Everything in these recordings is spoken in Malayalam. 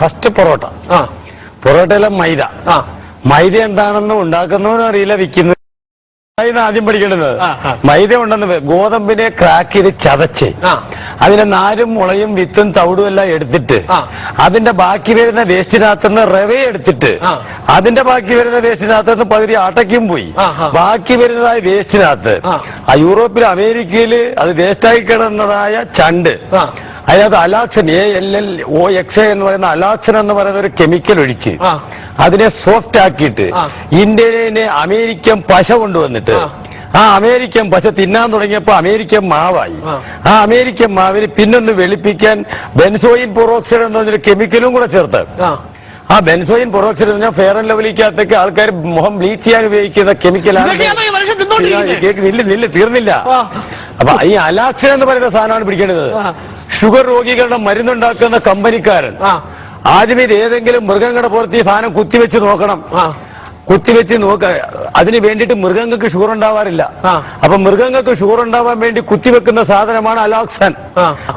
ഫസ്റ്റ് പൊറോട്ട. പൊറോട്ടയിലെ മൈദ. മൈദ എന്താണെന്ന് ഉണ്ടാക്കുന്നവനും അറിയില്ല, വിൽക്കുന്നത് ആദ്യം പഠിക്കേണ്ടത്. മൈദ ഉണ്ടെന്ന് ഗോതമ്പിനെ ക്രാക്ക് ചെയ്ത് ചതച്ച് അതിന്റെ നാരും മുളയും വിത്തും തവിടും എല്ലാം എടുത്തിട്ട് അതിന്റെ ബാക്കി വരുന്ന വേസ്റ്റിനകത്തുനിന്ന് റവ എടുത്തിട്ട് അതിന്റെ ബാക്കി വരുന്ന വേസ്റ്റിനകത്തുനിന്ന് പകുതി ആട്ടയ്ക്കും പോയി ബാക്കി വരുന്നതായ വേസ്റ്റിനകത്ത് യൂറോപ്പിൽ അമേരിക്കയിൽ അത് വേസ്റ്റായി കിടന്നതായ ചണ്ട് അതിനകത്ത് അലാക്സൻ ALLOX എന്ന് പറയുന്ന അലാക്സൻ എന്ന് പറയുന്ന ഒരു കെമിക്കൽ ഒഴിച്ച് അതിനെ സോഫ്റ്റ് ആക്കിയിട്ട് ഇന്ത്യയിലെ അമേരിക്കൻ പശ കൊണ്ടുവന്നിട്ട് ആ അമേരിക്കൻ പശ തിന്നാൻ തുടങ്ങിയപ്പോ അമേരിക്കൻ മാവായി. ആ അമേരിക്കൻ മാവിന് പിന്നൊന്ന് വെളുപ്പിക്കാൻ ബെൻസോയിൻ പെറോക്സൈഡ് എന്ന് പറഞ്ഞൊരു കെമിക്കലും കൂടെ ചേർത്ത് ആ ബെൻസോയിൻ പെറോക്സൈഡ് എന്ന് പറഞ്ഞാൽ ഫെയർ ആൻഡ് ലവ്ലിക്കകത്തേക്ക് ആൾക്കാർ മുഖം ബ്ലീച്ച് ചെയ്യാൻ ഉപയോഗിക്കുന്ന കെമിക്കലാണ്. തീർന്നില്ല. അപ്പൊ ഈ അലാക്സൻ എന്ന് പറയുന്ന സാധനമാണ് പിടിക്കേണ്ടത്. ഷുഗർ രോഗികളുടെ മരുന്നുണ്ടാക്കുന്ന കമ്പനിക്കാരൻ ആദ്യം ഇത് ഏതെങ്കിലും മൃഗങ്ങളുടെ പുറത്ത് ഈ സാധനം കുത്തിവെച്ച് നോക്കണം. കുത്തിവെച്ച് നോക്ക. അതിന് വേണ്ടിയിട്ട് മൃഗങ്ങൾക്ക് ഷുഗർ ഉണ്ടാവാറില്ല. അപ്പൊ മൃഗങ്ങൾക്ക് ഷുഗർ ഉണ്ടാവാൻ വേണ്ടി കുത്തിവെക്കുന്ന സാധനമാണ് അലാക്സൻ.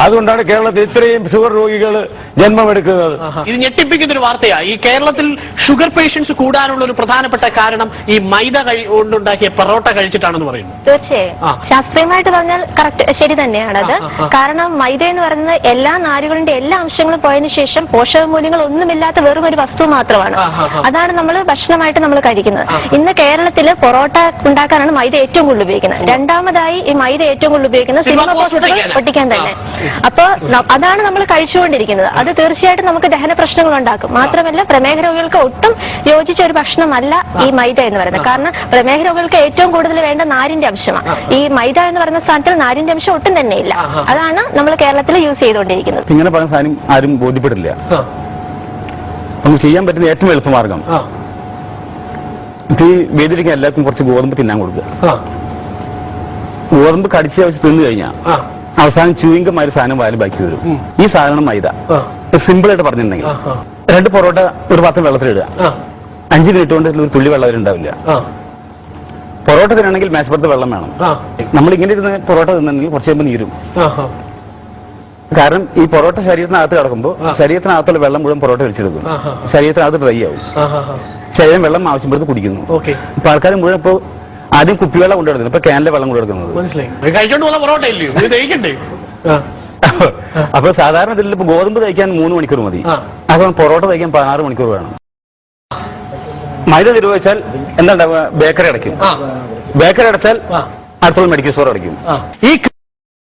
അതുകൊണ്ടാണ് കേരളത്തിൽ ഇത്രയും ഷുഗർ രോഗികൾ ജന്മമെടുക്കുന്നത്. ഇത് ഞെട്ടിപ്പിക്കുന്ന ഒരു വാർത്തയാണ്. ഈ കേരളത്തിൽ ഷുഗർ പേഷ്യൻസ് കൂടാനുള്ള ഒരു പ്രധാനപ്പെട്ട കാരണം ഈ മൈദ കൊണ്ടുണ്ടാക്കിയ പൊറോട്ട കഴിച്ചിട്ടാണെന്ന് പറയുന്നു. തീർച്ചയായും ശാസ്ത്രീയമായിട്ട് പറഞ്ഞാൽ കറക്റ്റ്, ശരി തന്നെയാണത്. കാരണം മൈദ എന്ന് പറയുന്നത് എല്ലാ നാരുകളുടെ എല്ലാ അംശങ്ങളും പോയതിനു ശേഷം പോഷകമൂല്യങ്ങൾ ഒന്നുമില്ലാത്ത വെറും ഒരു വസ്തു മാത്രമാണ്. അതാണ് നമ്മൾ ഭക്ഷണമായിട്ട് നമ്മൾ കഴിക്കുന്നത്. ഇന്ന് കേരളത്തിൽ പൊറോട്ട ഉണ്ടാക്കാനാണ് മൈദ ഏറ്റവും കൂടുതൽ ഉപയോഗിക്കുന്നത്. രണ്ടാമതായി ഈ മൈദ ഏറ്റവും കൂടുതൽ ഉപയോഗിക്കുന്നത് സിനിമ പോസ്റ്ററുകൾ ഒട്ടിക്കാൻ തന്നെ. അപ്പൊ അതാണ് നമ്മൾ കഴിച്ചുകൊണ്ടിരിക്കുന്നത്. അത് തീർച്ചയായിട്ടും നമുക്ക് ദഹന പ്രശ്നങ്ങൾ ഉണ്ടാക്കും. മാത്രമല്ല പ്രമേഹ രോഗികൾക്ക് ഒട്ടും യോജിച്ച ഒരു ഭക്ഷണമല്ല ഈ മൈദ എന്ന് പറയുന്നത്. കാരണം പ്രമേഹ രോഗികൾക്ക് ഏറ്റവും കൂടുതൽ വേണ്ട നാരിന്റെ അംശമാണ്. ഈ മൈദ എന്ന് പറയുന്ന സ്ഥാനത്തിൽ നാരിന്റെ അംശം ഒട്ടും തന്നെ ഇല്ല. അതാണ് നമ്മൾ കേരളത്തിൽ യൂസ് ചെയ്തുകൊണ്ടിരിക്കുന്നത്. ഇങ്ങനെ പറഞ്ഞ സാധനം ആരും ബോധ്യപ്പെടില്ല. നമുക്ക് ചെയ്യാൻ പറ്റുന്ന ഏറ്റവും എളുപ്പമാർഗം ഈ വേദിരിക്കാൻ എല്ലാവർക്കും കുറച്ച് ഗോതമ്പ് തിന്നാൻ കൊടുക്കുക. ഗോതമ്പ് കടിച്ച് വെച്ച് തിന്നു കഴിഞ്ഞാൽ അവസാനം ചൂയിങ്കമായ സാധനം വായിൽ ബാക്കി വരും. ഈ സാധനം മൈദ. സിമ്പിൾ ആയിട്ട് പറഞ്ഞിട്ടുണ്ടെങ്കിൽ 2 പൊറോട്ട ഒരു പാത്രം വെള്ളത്തിലിടുക. 5 മിനിറ്റ് കൊണ്ട് ഒരു തുള്ളി വെള്ളം ഉണ്ടാവില്ല. പൊറോട്ട തിന്നണമെങ്കിൽ മേശപ്പുറത്ത് വെള്ളം വേണം. നമ്മൾ ഇങ്ങനെ ഇരുന്ന് പൊറോട്ട തിന്നിട്ടുണ്ടെങ്കിൽ കുറച്ച് കഴിയുമ്പോൾ നീരും. കാരണം ഈ പൊറോട്ട ശരീരത്തിനകത്ത് കിടക്കുമ്പോൾ ശരീരത്തിനകത്തുള്ള വെള്ളം മുഴുവൻ പൊറോട്ട വലിച്ചെടുക്കും. ശരീരത്തിനകത്ത് ഡ്രൈ ആവും. ശരീരം വെള്ളം ആവശ്യപ്പെടുത്ത് കുടിക്കുന്നു. ഇപ്പൊ ആൾക്കാർ മുഴുവൻ ഇപ്പൊ ആദ്യം കുപ്പിവെള്ളം കൊണ്ടുവരുന്നത്, ഇപ്പൊ ക്യാനിലെ വെള്ളം കൊണ്ടുവരുന്നത്. അപ്പൊ സാധാരണ ഇതിൽ ഇപ്പൊ ഗോതമ്പ് തയ്ക്കാൻ 3 മണിക്കൂർ മതി. അതുകൊണ്ട് പൊറോട്ട തയ്ക്കാൻ 16 മണിക്കൂർ വേണം. മൈദ നിരോധിച്ചാൽ എന്താ ഉണ്ടാവുക? ബേക്കറി അടയ്ക്കും. ബേക്കറി അടച്ചാൽ അടുത്തുള്ള മെഡിക്കൽ സ്റ്റോർ അടയ്ക്കും. ഈ